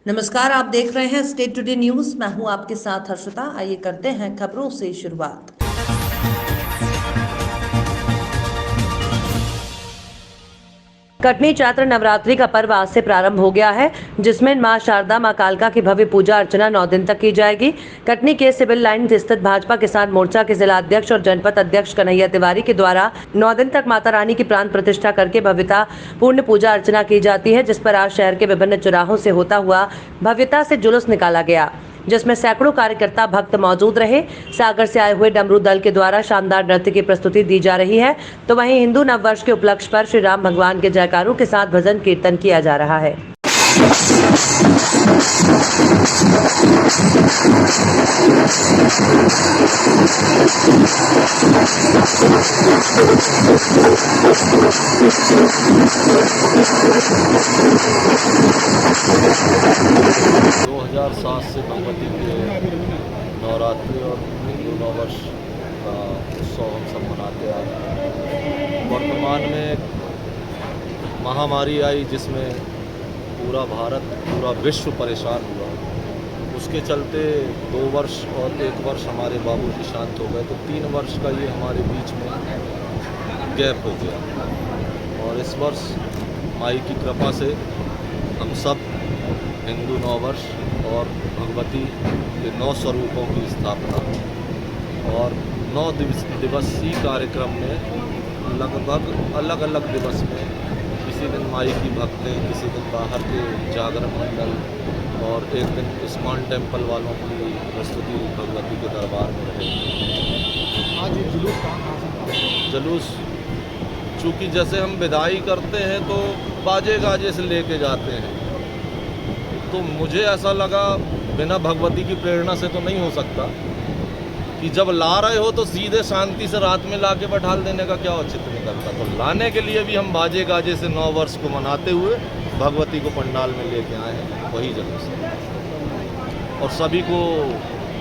नमस्कार, आप देख रहे हैं स्टेट टुडे न्यूज। मैं हूं आपके साथ हर्षिता। आइए करते हैं खबरों से शुरुआत। कटनी चैत्र नवरात्रि का पर्व आज से प्रारंभ हो गया है, जिसमें मां शारदा मां कालका की भव्य पूजा अर्चना 9 दिन तक की जाएगी। कटनी के सिविल लाइन स्थित भाजपा किसान मोर्चा के जिला अध्यक्ष और जनपद अध्यक्ष कन्हैया तिवारी के द्वारा 9 दिन तक माता रानी की प्राण प्रतिष्ठा करके भव्यता पूर्ण पूजा अर्चना की जाती है, जिस पर आज शहर के विभिन्न चौराहों से होता हुआ भव्यता से जुलूस निकाला गया, जिसमें सैकड़ों कार्यकर्ता भक्त मौजूद रहे। सागर से आए हुए डमरू दल के द्वारा शानदार नृत्य की प्रस्तुति दी जा रही है, तो वहीं हिंदू नववर्ष के उपलक्ष्य पर श्री राम भगवान के जयकारों के साथ भजन कीर्तन किया जा रहा है। 2007 से भगवती के नवरात्रि और हिंदू नववर्ष का उत्सव हम सब मनाते आ रहे हैं। वर्तमान में महामारी आई जिसमें पूरा भारत, पूरा विश्व परेशान हुआ। उसके चलते 2 वर्ष और 1 वर्ष हमारे बाबूजी शांत हो गए, तो 3 वर्ष का ये हमारे बीच में गैप हो गया। और इस वर्ष माई की कृपा से हम सब हिंदू नववर्ष और भगवती के 9 स्वरूपों की स्थापना और 9 दिवसीय कार्यक्रम में लगभग अलग अलग दिवस में किसी दिन माई की भक्तें, किसी दिन बाहर के जागरण मंडल और एक दिन इस्कॉन टेम्पल वालों की प्रस्तुति भगवती के दरबार में रहे। आज जुलूस कहाँ जुलूस चूँकि जैसे हम विदाई करते हैं तो बाजे गाजे से लेके जाते हैं, तो मुझे ऐसा लगा बिना भगवती की प्रेरणा से तो नहीं हो सकता कि जब ला रहे हो तो सीधे शांति से रात में लाके बैठाल देने का क्या औचित्य निकलता। तो लाने के लिए भी हम बाजे गाजे से 9 वर्ष को मनाते हुए भगवती को पंडाल में लेके आए हैं, वही जुलूस है। और सभी को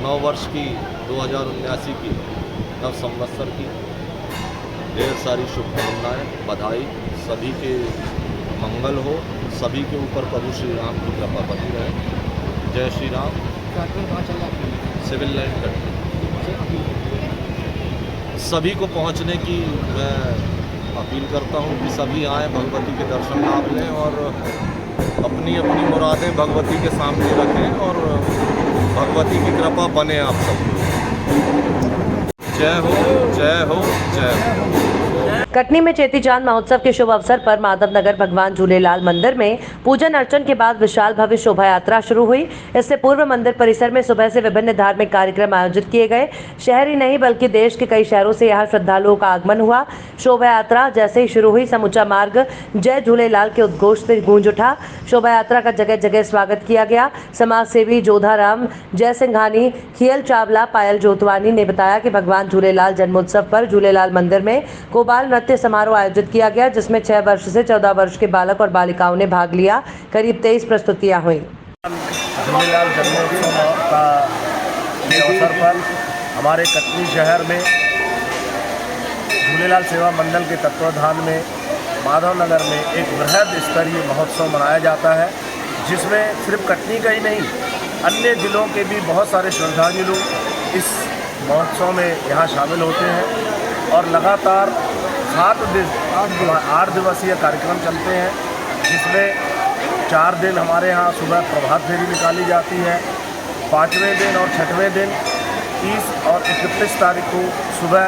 9 वर्ष की 2079 की नव संवत्सर की ढेर सारी शुभकामनाएं, बधाई। सभी के मंगल हो, सभी के ऊपर प्रभु श्री राम की कृपा बनी रहे। जय श्री राम। सिविल लाइन कटनी सभी को पहुंचने की मैं अपील करता हूं कि सभी आएँ, भगवती के दर्शन लाभ लें और अपनी अपनी मुरादें भगवती के सामने रखें और भगवती की कृपा बने आप सब। जय हो, जय हो, जय हो। कटनी में चेती चांद महोत्सव के शुभ अवसर पर माधव नगर भगवान झूलेलाल मंदिर में पूजन अर्चन के बाद विशाल भव्य शोभा यात्रा शुरू हुई। इससे पूर्व मंदिर परिसर में सुबह से विभिन्न धार्मिक कार्यक्रम आयोजित किए गए। शहर ही नहीं बल्कि देश के कई शहरों से यहाँ श्रद्धालुओं का आगमन हुआ। शोभा यात्रा जैसे ही शुरू हुई, समूचा मार्ग जय झूलेलाल के उद्घोष से गूंज उठा। शोभा यात्रा का जगह जगह स्वागत किया गया। समाज सेवी जोधाराम जय सिंघानी, खियल चावला, पायल जोतवानी ने बताया कि भगवान झूलेलाल जन्मोत्सव पर झूलेलाल मंदिर में कोबाल नृत्य समारोह आयोजित किया गया, जिसमें 6 वर्ष से 14 वर्ष के बालक और बालिकाओं ने भाग लिया। करीब 23 प्रस्तुतियां हुई। झूलेलाल जन्मोत्सव का अवसर पर हमारे कटनी शहर में झूलेलाल सेवा मंडल के तत्वाधान में माधव नगर में एक बृहद स्तरीय महोत्सव मनाया जाता है, जिसमें सिर्फ कटनी का ही नहीं, अन्य जिलों के भी बहुत सारे श्रद्धालु इस महोत्सव में यहाँ शामिल होते हैं और लगातार 8 दिवसीय कार्यक्रम चलते हैं, जिसमें 4 दिन हमारे यहाँ सुबह प्रभात फेरी निकाली जाती है। 5वें दिन और 6वें दिन 30 और 31 तारीख को सुबह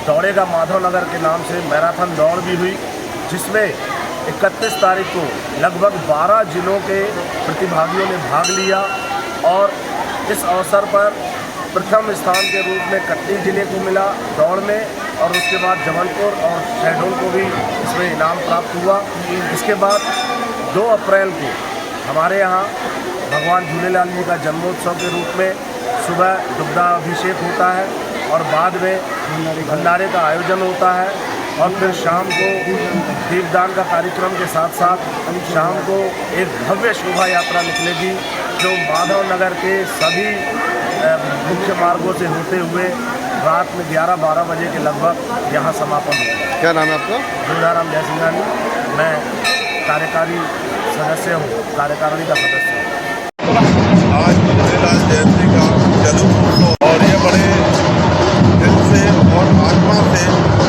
दौड़ेगा माधव नगर के नाम से मैराथन दौड़ भी हुई, जिसमें 31 तारीख को लगभग 12 जिलों के प्रतिभागियों ने भाग लिया और इस अवसर पर प्रथम स्थान के रूप में कटनी जिले को मिला दौड़ में, और उसके बाद जबलपुर और शहडोल को भी इसमें इनाम प्राप्त हुआ। इसके बाद 2 अप्रैल को हमारे यहाँ भगवान झूलेलाल जी का जन्मोत्सव के रूप में सुबह दुग्धाभिषेक होता है और बाद में भंडारे का आयोजन होता है और फिर शाम को दीपदान का कार्यक्रम के साथ साथ शाम को एक भव्य शोभा यात्रा निकलेगी, जो माधव नगर के सभी मुख्य मार्गों से होते हुए रात में 11-12 बजे के लगभग यहाँ समापन होगा। क्या नाम है आपका? जोधाराम जय सिंघानी। मैं कार्यकारी सदस्य हूँ, कार्यकारिणी का सदस्य हूँ। आज झूलेलाल जयंती का जुलूस उत्सव और ये बड़े दिल से और आत्मा से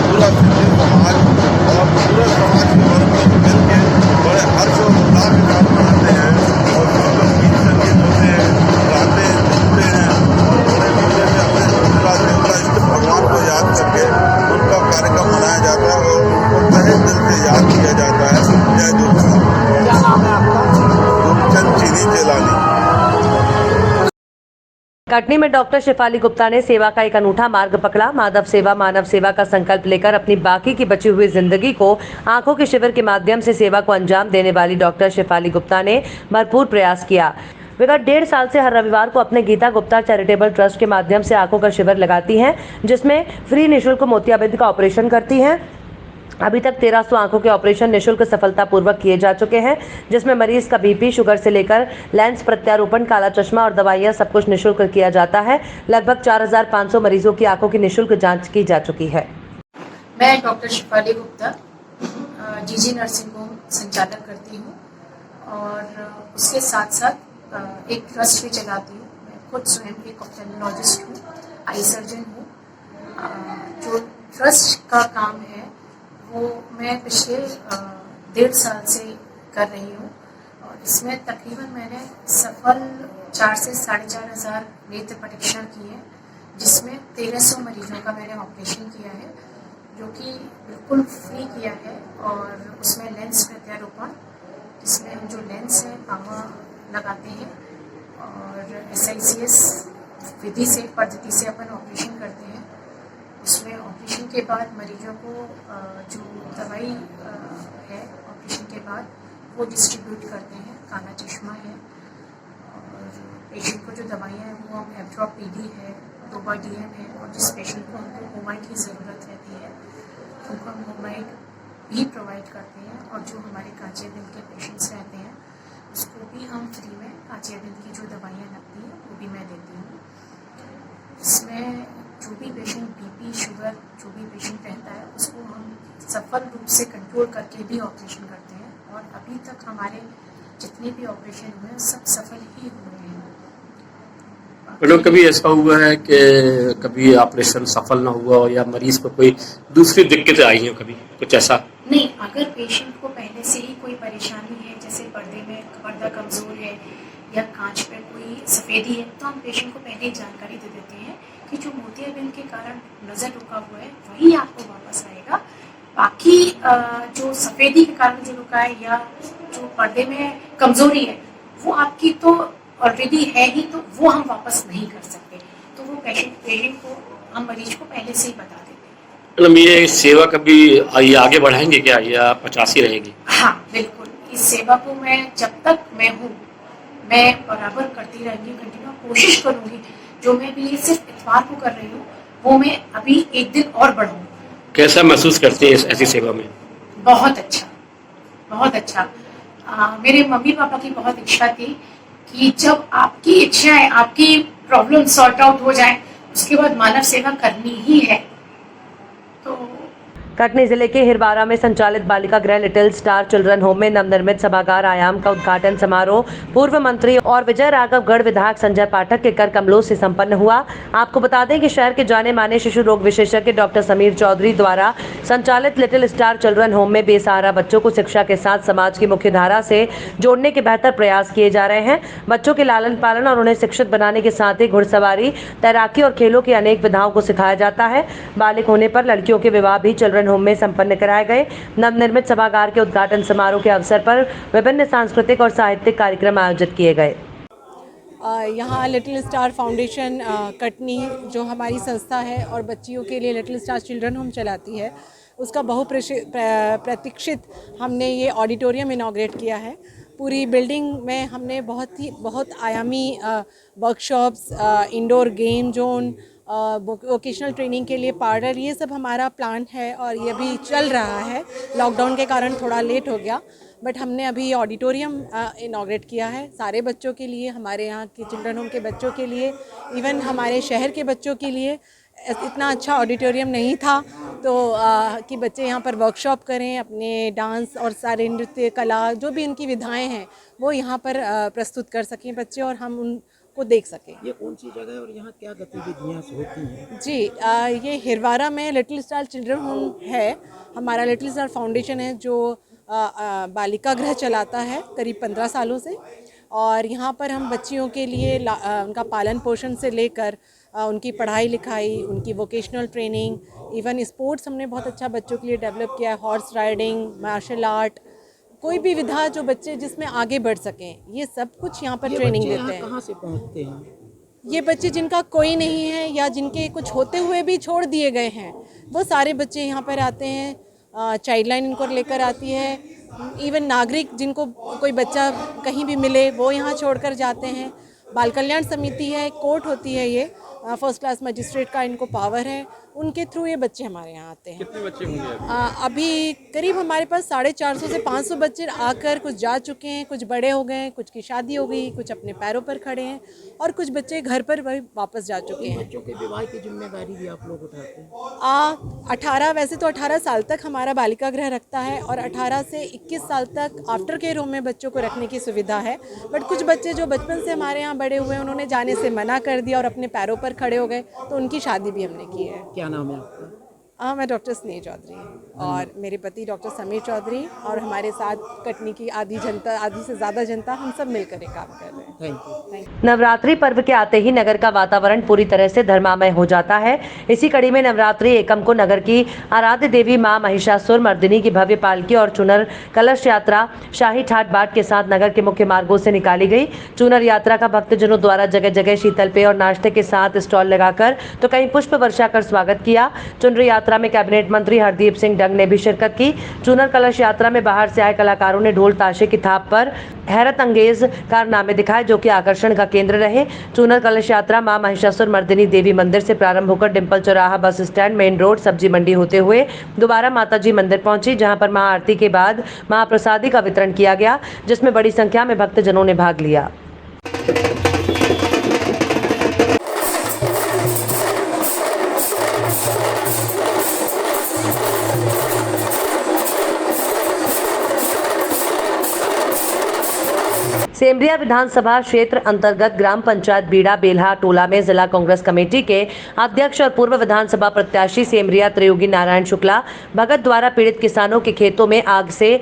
पूरा सिंधी समाज और पूरे समाज के वर्ग लोग मिलकर बड़े हर्ष और उल्लास के साथ मनाते हैं और जो गीत संगीत होते हैं गाते हैं लिखते हैं और बड़े मजे से अपने झूलेलाल देवता इष्ट भगवान को याद करके उनका कार्यक्रम मनाया जाता है और उनको तहे दिल से याद किया जाता है। जय झूलेलाल। क्या नाम है आपका? रूपचंद चीनी चेलानी। कटनी में डॉक्टर शेफाली गुप्ता ने सेवा का एक अनूठा मार्ग पकड़ा। माधव सेवा मानव सेवा का संकल्प लेकर अपनी बाकी की बची हुई जिंदगी को आंखों के शिविर के माध्यम से सेवा को अंजाम देने वाली डॉक्टर शेफाली गुप्ता ने भरपूर प्रयास किया। विगत 1.5 साल से हर रविवार को अपने गीता गुप्ता चैरिटेबल ट्रस्ट के माध्यम से आंखों का शिविर लगाती हैं, जिसमें फ्री निःशुल्क मोतियाबिंद का ऑपरेशन करती हैं। अभी तक 1300 आंखों के ऑपरेशन निःशुल्क सफलतापूर्वक किए जा चुके हैं, जिसमें मरीज का बीपी, शुगर से लेकर लेंस प्रत्यारोपण, काला चश्मा और दवाइयां सब कुछ निःशुल्क किया जाता है। लगभग 4500 मरीजों की आंखों की निःशुल्क जांच की जा चुकी है। मैं डॉक्टर शेफाली गुप्ता जीजी नर्सिंग होम संचालक करती हूँ और उसके साथ साथ एक ट्रस्ट भी चलाती हूँ। मैं खुद स्वयं एक ऑप्थेल्मोलॉजिस्ट हूँ, आई सर्जन हूँ। जो ट्रस्ट का काम है वो मैं पिछले 1.5 साल से कर रही हूँ और इसमें तकरीबन मैंने सफल 4 से 4,500 नेत्र परीक्षण किए, जिसमें 1300 मरीजों का मैंने ऑपरेशन किया है, जो कि बिल्कुल फ्री किया है। और उसमें लेंस प्रत्यारोपण, जिसमें हम जो लेंस है पावा लगाते हैं और SICS विधि से पद्धति से अपन ऑपरेशन करते हैं। उसमें ऑपरेशन के बाद मरीजों को जो दवाई है ऑपरेशन के बाद वो डिस्ट्रीब्यूट करते हैं। काला चश्मा है और पेशेंट को जो दवाइयाँ हैं वो हम एब्जॉर्ब PD है, डोबाडीएन है और जिस पेशेंट को हमको होमाइड की ज़रूरत रहती है उनको हम होमाइड भी प्रोवाइड करते हैं। और जो हमारे कांचियाबिंद के पेशेंट्स रहते हैं उसको भी हम फ्री में कांचियाबिंद की जो दवाइयाँ लगती हैं वो भी मैं देती हूँ। इसमें जो भी पेशेंट बीपी, शुगर जो भी पेशेंट रहता है उसको हम सफल रूप से कंट्रोल करके भी ऑपरेशन करते हैं और अभी तक हमारे जितने भी ऑपरेशन हुए सब सफल ही हुए हैं। मैडम, कभी ऐसा हुआ है कि कभी ऑपरेशन सफल ना हुआ हो या मरीज को कोई दूसरी दिक्कतें आई हैं, कभी कुछ ऐसा? नहीं, अगर पेशेंट को पहले से ही कोई परेशानी है, जैसे पर्दा कमज़ोर है या कांच पे कोई सफ़ेदी है, तो हम पेशेंट को पहले ही जानकारी दे देते हैं कि जो मोतियाबिंद के कारण नज़र रुका हुआ है वही आपको वापस आएगा। बाकी जो सफ़ेदी के कारण जो रुका है या जो पर्दे में कमज़ोरी है वो आपकी तो ऑलरेडी है ही, तो वो हम वापस नहीं कर सकते। तो वो पेशेंट को हम मरीज को पहले से ही बता देते हैं। मतलब ये सेवा कभी ये आगे बढ़ाएंगे क्या या 50 ही रहेगी? हाँ बिल्कुल, इस सेवा को मैं जब तक मैं हूँ मैं बराबर करती रहूँगी, कंटिन्यू कोशिश करूँगी। जो मैं भी सिर्फ इतवार को कर रही हूँ वो मैं अभी एक दिन और बढ़ाऊँ। कैसा महसूस करते हैं ऐसी सेवा में? बहुत अच्छा, बहुत अच्छा। मेरे मम्मी पापा की बहुत इच्छा थी कि जब आपकी इच्छाएं, आपकी प्रॉब्लम सॉर्ट आउट हो जाए उसके बाद मानव सेवा करनी ही है। तो कटनी जिले के हिरबारा में संचालित बालिका गृह लिटिल स्टार चिल्ड्रन होम में नवनिर्मित सभागार आयाम का उद्घाटन समारोह पूर्व मंत्री और विजय राघवगढ़ विधायक संजय पाठक के कर कमलों से संपन्न हुआ। आपको बता दें कि शहर के जाने माने शिशु रोग विशेषज्ञ डॉक्टर समीर चौधरी द्वारा संचालित लिटिल स्टार चिल्ड्रन होम में बेसहारा बच्चों को शिक्षा के साथ समाज की मुख्य धारा से जोड़ने के बेहतर प्रयास किए जा रहे हैं। बच्चों के लालन पालन और उन्हें शिक्षित बनाने के साथ ही घुड़सवारी, तैराकी और खेलों की अनेक विधाओं को सिखाया जाता है। बालिक होने पर लड़कियों के विवाह भी चिल्ड्रन होम में संपन्न कराए गए। नवनिर्मित सभागार के उद्घाटन समारोह के अवसर पर विभिन्न सांस्कृतिक और साहित्यिक कार्यक्रम आयोजित किए गए। यहाँ लिटिल स्टार फाउंडेशन कटनी जो हमारी संस्था है और बच्चियों के लिए लिटिल स्टार चिल्ड्रन होम चलाती है, उसका प्रतीक्षित हमने ये ऑडिटोरियम इनॉग्रेट किया है। पूरी बिल्डिंग में हमने बहुत आयामी workshops, indoor game zone, vocational training के लिए पार्लर, ये सब हमारा प्लान है और ये अभी चल रहा है। लॉकडाउन के कारण थोड़ा लेट हो गया, बट हमने अभी ऑडिटोरियम इनॉग्रेट किया है सारे बच्चों के लिए, हमारे यहाँ के चिल्ड्रन होम के बच्चों के लिए, इवन हमारे शहर के बच्चों के लिए। इतना अच्छा ऑडिटोरियम नहीं था, तो कि बच्चे यहाँ पर वर्कशॉप करें, अपने डांस और सारे नृत्य कला जो भी इनकी विधाएं हैं वो यहाँ पर प्रस्तुत कर सकें बच्चे, और हम उनको देख सकें। ये कौन सी जगह है और यहाँ क्या गतिविधियाँ होती हैं? जी, ये हिरवारा में लिटिल स्टार चिल्ड्रन होम है। हमारा लिटिल स्टार फाउंडेशन है जो बालिका गृह चलाता है करीब 15 सालों से, और यहाँ पर हम बच्चियों के लिए उनका पालन पोषण से लेकर उनकी पढ़ाई लिखाई, उनकी वोकेशनल ट्रेनिंग, इवन स्पोर्ट्स हमने बहुत अच्छा बच्चों के लिए डेवलप किया है, हॉर्स राइडिंग, मार्शल आर्ट, कोई भी विधा जो बच्चे जिसमें आगे बढ़ सकें, ये सब कुछ यहाँ पर ट्रेनिंग देते हैं। कहाँ से पहुँचते हैं ये बच्चे जिनका कोई नहीं है या जिनके कुछ होते हुए भी छोड़ दिए गए हैं, वो सारे बच्चे यहाँ पर आते हैं। चाइल्ड लाइन इनको लेकर आती है, इवन नागरिक जिनको कोई बच्चा कहीं भी मिले वो यहाँ छोड़कर जाते हैं। बाल कल्याण समिति है, कोर्ट होती है, ये फर्स्ट क्लास मजिस्ट्रेट का इनको पावर है, उनके थ्रू ये बच्चे हमारे यहाँ आते हैं। कितने बच्चे होंगे अभी करीब हमारे पास 450 से 500 बच्चे आकर कुछ जा चुके हैं, कुछ बड़े हो गए, कुछ की शादी हो गई, कुछ अपने पैरों पर खड़े हैं, और कुछ बच्चे घर पर वापस जा चुके हैं। बच्चों के विवाह की जिम्मेदारी भी आप लोग उठाते हैं? 18 वैसे तो 18 साल तक हमारा बालिका गृह रखता है, और 18 से 21 साल तक आफ्टर केयर होम में बच्चों को रखने की सुविधा है। बट कुछ बच्चे जो बचपन से हमारे यहाँ बड़े हुए, उन्होंने जाने से मना कर दिया और अपने पैरों पर खड़े हो गए, तो उनकी शादी भी हमने की है। क्या नाम है आपका? मैं डॉक्टर स्नेह चौधरी और मेरे पति डॉक्टर समीर चौधरी, और हमारे साथ कटनी की आधी से ज़्यादा जनता, हम सब मिलकर ये काम कर रहे हैं। Thank you. नवरात्रि पर्व के आते ही नगर का वातावरण पूरी तरह से धर्मामय हो जाता है। इसी कड़ी में नवरात्रि एकम को नगर की आराध्य देवी मां महिषासुर मर्दिनी की भव्य पालकी और चुनर कलश यात्रा शाही ठाट बाट के साथ नगर के मुख्य मार्गों से निकाली गई। चुनर यात्रा का भक्तजनों द्वारा जगह जगह शीतल पेय और नाश्ते के साथ स्टॉल लगाकर तो कहीं पुष्प वर्षा कर स्वागत किया। चुनर यात्रा में कैबिनेट मंत्री हरदीप सिंह डंग ने भी शिरकत की। चुनर कलश यात्रा में बाहर से आए कलाकारों ने ढोल ताशे की थाप पर हैरत अंगेज कारनामे दिखाए, जो कि आकर्षण का केंद्र रहे। चुनर कलश यात्रा मां महिषासुर मर्दिनी देवी मंदिर से प्रारंभ होकर डिंपल चौराहा, बस स्टैंड, मेन रोड, सब्जी मंडी होते हुए दोबारा माताजी मंदिर पहुंची, जहां पर महाआरती के बाद महाप्रसादी का वितरण किया गया, जिसमें बड़ी संख्या में भक्तजनों ने भाग लिया। सेमरिया विधानसभा क्षेत्र अंतर्गत ग्राम पंचायत बीड़ा बेल्हा टोला में जिला कांग्रेस कमेटी के अध्यक्ष और पूर्व विधानसभा प्रत्याशी सेमरिया त्रियोगी नारायण शुक्ला भगत द्वारा पीड़ित किसानों के खेतों में आग से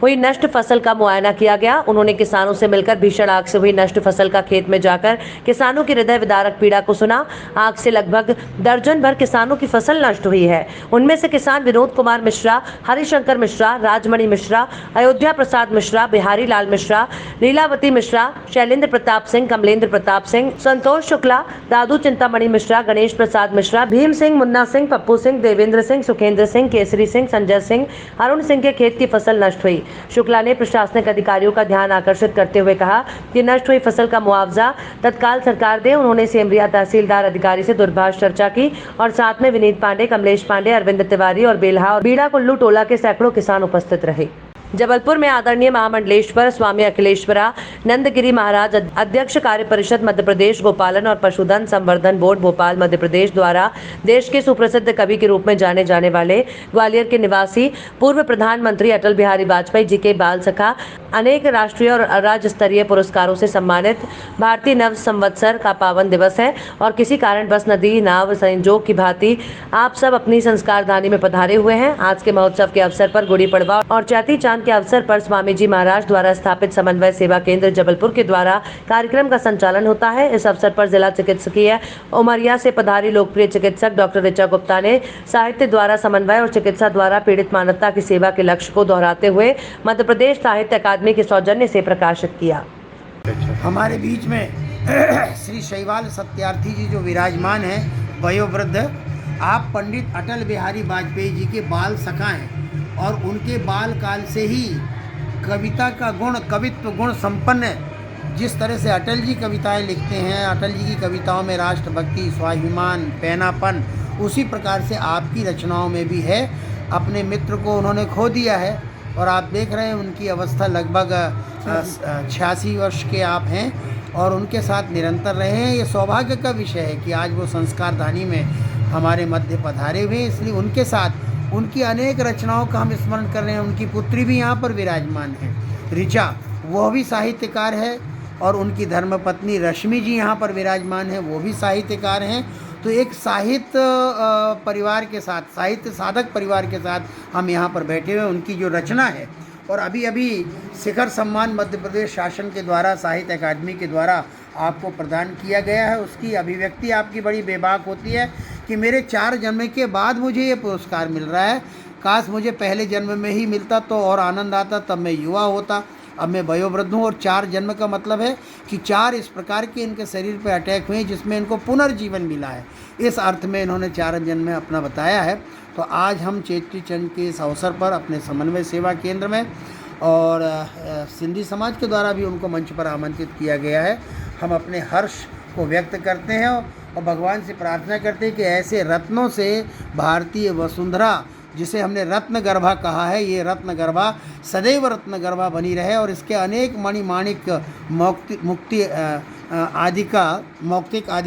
हुई नष्ट फसल का मुआयना किया गया। उन्होंने किसानों से मिलकर भीषण आग से हुई नष्ट फसल का खेत में जाकर किसानों की हृदय विदारक पीड़ा को सुना। आग से लगभग दर्जन भर किसानों की फसल नष्ट हुई है। उनमें से किसान विनोद कुमार मिश्रा, हरिशंकर मिश्रा, राजमणि मिश्रा, अयोध्या प्रसाद मिश्रा, बिहारी लाल मिश्रा, लीलावती मिश्रा, शैलेंद्र प्रताप सिंह, कमलेंद्र प्रताप सिंह, संतोष शुक्ला, दादू चिंतामणि मिश्रा, गणेश प्रसाद मिश्रा, भीम सिंह, मुन्ना सिंह, पप्पू सिंह, देवेंद्र सिंह, सुखेंद्र सिंह, केसरी सिंह, संजय सिंह, अरुण सिंह के खेत की फसल नष्ट हुई। शुक्ला ने प्रशासनिक अधिकारियों का ध्यान आकर्षित करते हुए कहा कि नष्ट हुई फसल का मुआवजा तत्काल सरकार दे। उन्होंने सेमरिया तहसीलदार अधिकारी से दूरभाष चर्चा की और साथ में विनीत पांडे, कमलेश पांडे, अरविंद तिवारी और बेल्हा और बीड़ा कुल्लू टोला के सैकड़ों किसान उपस्थित रहे। जबलपुर में आदरणीय महामंडलेश्वर स्वामी अखिलेश्वरा नंदगिरी महाराज अध्यक्ष कार्य परिषद मध्य प्रदेश गोपालन और पशुधन संवर्धन बोर्ड भोपाल मध्य प्रदेश द्वारा देश के सुप्रसिद्ध कवि के रूप में जाने जाने वाले ग्वालियर के निवासी पूर्व प्रधानमंत्री अटल बिहारी वाजपेयी जी के बाल सखा अनेक राष्ट्रीय और राज्य स्तरीय पुरस्कारों से सम्मानित भारतीय नव संवत्सर का पावन दिवस है और किसी कारण बस नदी नाव संयोग की भांति आप सब अपनी संस्कार धानी में पधारे हुए हैं। आज के महोत्सव के अवसर पर गुड़ी पड़वा और चैती चांद के अवसर पर स्वामी जी महाराज द्वारा स्थापित समन्वय सेवा केंद्र जबलपुर के द्वारा कार्यक्रम का संचालन होता है। इस अवसर पर जिला चिकित्सकीय उमरिया से पधारी लोकप्रिय चिकित्सक डॉक्टर ऋचा गुप्ता ने साहित्य द्वारा समन्वय और चिकित्सा द्वारा पीड़ित मानवता की सेवा के लक्ष्य को दोहराते हुए मध्य प्रदेश साहित्य अकादमी के सौजन्य से प्रकाशित किया। हमारे बीच में श्री शैवाल सत्यार्थी जी जो विराजमान हैं, वयोवृद्ध, आप पंडित अटल बिहारी वाजपेयी जी के बाल सखा हैं और उनके बाल काल से ही कविता का गुण, कवित्व गुण संपन्न, जिस तरह से अटल जी कविताएं लिखते हैं, अटल जी की कविताओं में राष्ट्रभक्ति, स्वाभिमान, पैनापन, उसी प्रकार से आपकी रचनाओं में भी है। अपने मित्र को उन्होंने खो दिया है और आप देख रहे हैं उनकी अवस्था लगभग 86 वर्ष के आप हैं और उनके साथ निरंतर रहे हैं। ये सौभाग्य का विषय है कि आज वो संस्कार धानी में हमारे मध्य पधारे हुए, इसलिए उनके साथ उनकी अनेक रचनाओं का हम स्मरण कर रहे हैं। उनकी पुत्री भी यहाँ पर विराजमान है, ऋचा, वह भी साहित्यकार है, और उनकी धर्मपत्नी रश्मि जी यहाँ पर विराजमान है, वो भी साहित्यकार हैं। तो एक साहित्य परिवार के साथ, साहित्य साधक परिवार के साथ हम यहाँ पर बैठे हुए। उनकी जो रचना है, और अभी अभी शिखर सम्मान मध्य प्रदेश शासन के द्वारा, साहित्य अकादमी के द्वारा आपको प्रदान किया गया है, उसकी अभिव्यक्ति आपकी बड़ी बेबाक होती है कि मेरे 4 जन्म के बाद मुझे ये पुरस्कार मिल रहा है। काश मुझे पहले जन्म में ही मिलता तो और आनंद आता, तब मैं युवा होता। अब मैं वयोवृद्ध हूँ, और 4 जन्म का मतलब है कि 4 इस प्रकार के इनके शरीर पर अटैक हुए जिसमें इनको पुनर्जीवन मिला है। इस अर्थ में इन्होंने 4 जन्म में अपना बताया है। तो आज हम चेटी चंद के इस अवसर पर अपने समन्वय सेवा केंद्र में, और सिंधी समाज के द्वारा भी उनको मंच पर आमंत्रित किया गया है, हम अपने हर्ष को व्यक्त करते हैं और भगवान से प्रार्थना करते हैं कि ऐसे रत्नों से भारतीय वसुंधरा, जिसे हमने रत्नगर्भा कहा है, ये रत्नगर्भा सदैव रत्नगर्भा बनी रहे, और इसके अनेक मणिमाणिक मुक्ति आदि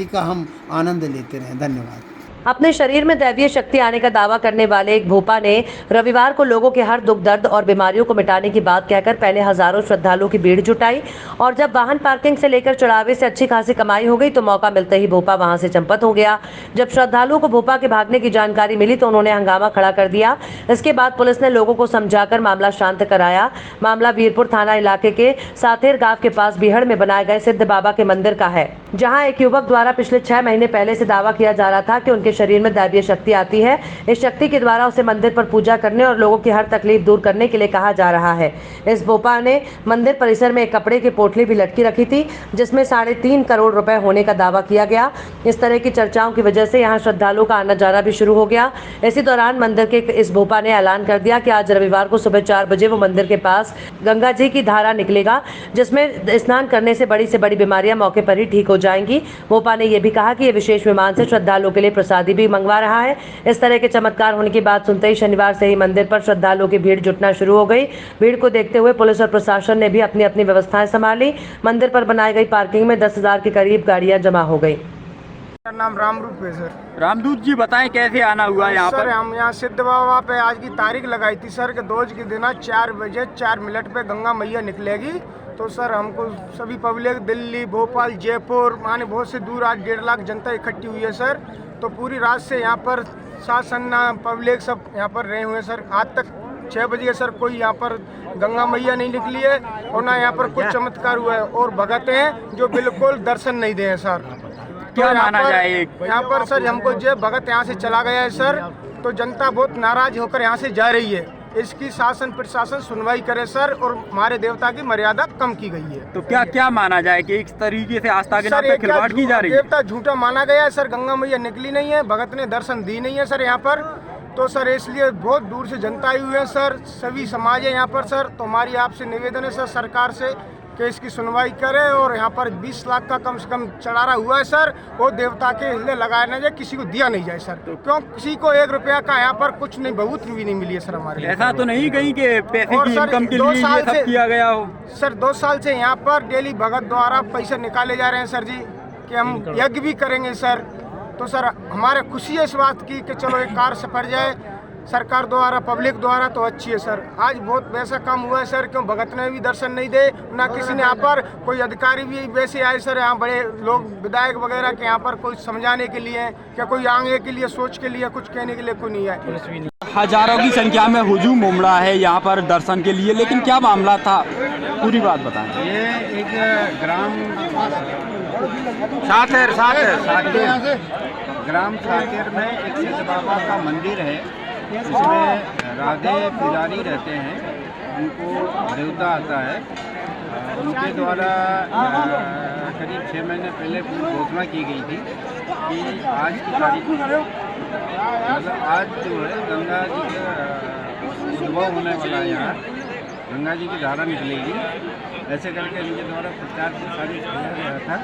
का हम आनंद लेते रहें। धन्यवाद। अपने शरीर में दैवीय शक्ति आने का दावा करने वाले एक भोपा ने रविवार को लोगों के हर दुख दर्द और बीमारियों को मिटाने की बात कहकर पहले हजारों श्रद्धालुओं की भीड़ जुटाई, और जब वाहन पार्किंग से लेकर चढ़ावे से अच्छी खासी कमाई हो गई तो मौका मिलते ही भोपा वहां से चंपत हो गया। जब श्रद्धालुओं को भोपा के भागने की जानकारी मिली तो उन्होंने हंगामा खड़ा कर दिया। इसके बाद पुलिस ने लोगों को समझाकर मामला शांत कराया। मामला वीरपुर थाना इलाके के साथेर गांव के पास बिहड़ में बनाए गए सिद्ध बाबा के मंदिर का है, जहाँ एक युवक द्वारा पिछले 6 महीने पहले से दावा किया जा रहा था कि उनके शरीर में दैवीय शक्ति आती है। इस शक्ति के द्वारा उसे मंदिर पर पूजा करने और लोगों की हर तकलीफ दूर करने के लिए कहा जा रहा है। इस भोपा ने मंदिर परिसर में एक कपड़े की पोटली भी लटकी रखी थी जिसमें 3.5 करोड़ रुपए होने का दावा किया गया। इस तरह की चर्चाओं की वजह से यहाँ श्रद्धालुओं का आना जाना भी शुरू हो गया। इसी दौरान मंदिर के इस भोपा ने ऐलान कर दिया कि आज रविवार को सुबह 4 बजे वो मंदिर के पास गंगा जी की धारा निकलेगा, जिसमें स्नान करने से बड़ी बीमारियां मौके पर ही ठीक हो जाएंगी। भोपा ने यह भी कहा कि ये विशेष विमान से श्रद्धालुओं के लिए प्रसादी भी मंगवा रहा है। इस तरह के चमत्कार होने की बात सुनते ही शनिवार से ही मंदिर पर श्रद्धालुओं की भीड़ जुटना शुरू हो गई। भीड़ को देखते हुए पुलिस और प्रशासन ने भी अपनी अपनी व्यवस्थाएं संभाली। मंदिर पर बनाई गई पार्किंग में 10,000 के करीब गाड़ियां जमा हो गई। मेरा नाम रामरूप है सर। रामदूत जी बताएं कैसे आना हुआ यहाँ पर? सर हम यहाँ सिद्ध बाबा पे आज की तारीख लगाई थी सर, के दोज के दिन 4 बजे 4 मिनट पे गंगा मैया निकलेगी। तो सर हमको सभी पब्लिक दिल्ली, भोपाल, जयपुर, माने बहुत से दूर आज 1.5 लाख जनता इकट्ठी हुई है सर। तो पूरी रात से यहाँ पर शासन पब्लिक सब यहाँ पर रहे हुए सर। आज तक 6 बजे सर कोई यहाँ पर गंगा मैया नहीं निकली है और ना यहाँ पर कुछ चमत्कार हुआ है, और भगत हैं जो बिल्कुल दर्शन नहीं दे हैं सर। क्या माना जाए? यहाँ पर सर हमको जो भगत यहाँ से चला गया है सर, तो जनता बहुत नाराज होकर यहाँ से जा रही है। इसकी शासन प्रशासन सुनवाई करे सर, और हमारे देवता की मर्यादा कम की गई है। तो क्या माना जाए कि इस तरीके से आस्था के नाम पे खिलवाड़ की जा रही है? देवता झूठा माना गया है सर। गंगा मैया निकली नहीं है, भगत ने दर्शन दी नहीं है सर यहाँ पर। तो सर इसलिए बहुत दूर से जनता आई हुई है सर, सभी समाज है यहाँ पर सर। तो हमारी आपसे निवेदन है सर सरकार से कि इसकी सुनवाई करे, और यहाँ पर 20 लाख का कम से कम चढ़ारा हुआ है सर, वो देवता के लिए लगाया ना जाए, किसी को दिया नहीं जाए सर। तो क्यों किसी को 1 रुपया का यहाँ पर कुछ नहीं, बहुत भी नहीं मिली है सर हमारे। ऐसा तो नहीं कहीं कि पैसे की इनकम के लिए ये सब किया गया हो? सर 2 साल से यहाँ पर डेली भगत द्वारा पैसे निकाले जा रहे हैं सर जी, कि हम यज्ञ भी करेंगे सर। तो सर हमारे खुशी है इस बात की कि चलो एक कार सफर जाए सरकार द्वारा, पब्लिक द्वारा, तो अच्छी है सर। आज बहुत वैसा काम हुआ है सर, क्यों भगत ने भी दर्शन नहीं दे, ना किसी ने यहाँ पर कोई अधिकारी भी वैसे आए सर। यहाँ बड़े लोग विधायक वगैरह के यहाँ पर कोई समझाने के लिए, क्या कोई आगे के लिए, सोच के लिए, कुछ कहने के लिए कोई नहीं आए। हजारों की संख्या में हुजूम उमड़ा है यहाँ पर दर्शन के लिए, लेकिन क्या मामला था, पूरी बात बताएं। ये एक ग्राम ग्राम सातेर में एक सिद्ध बाबा का मंदिर है, इसमें राधे पुजारी रहते हैं, उनको देवता आता है। उनके द्वारा करीब 6 महीने पहले घोषणा की गई थी कि आज की तारीख मतलब आज जो है गंगा जी का उद्भव होने वाला है, यहाँ गंगा जी की धारा निकलेगी, ऐसे करके इनके द्वारा प्रचार प्रसारित किया गया था।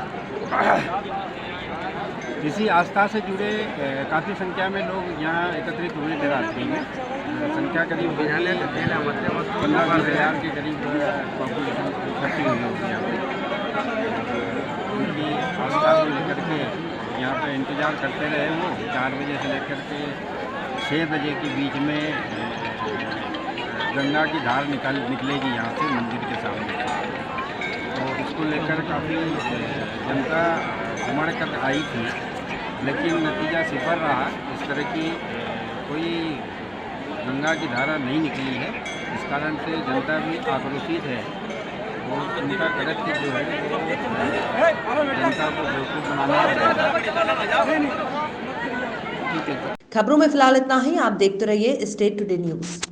इसी आस्था से जुड़े काफ़ी संख्या में लोग यहाँ एकत्रित हुए थे रात्रि में। संख्या करीब 15,000 के करीब पॉपुलेशन इकट्ठी हुई होगी यहाँ पे। उनकी आस्था को लेकर के यहाँ पे इंतज़ार करते रहे। वो 4 बजे से लेकर के 6 बजे के बीच में गंगा की धार निकलेगी यहाँ से मंदिर के सामने। तो इसको लेकर काफ़ी जनता उमड़ कर आई थी, लेकिन नतीजा सिफर रहा। इस तरह की कोई गंगा की धारा नहीं निकली है, इस कारण से जनता भी आक्रोशित है और उनका कृत्य जो है जनता को बेवकूफ़ बनाना है। खबरों में फिलहाल इतना ही। आप देखते रहिए स्टेट टुडे न्यूज़।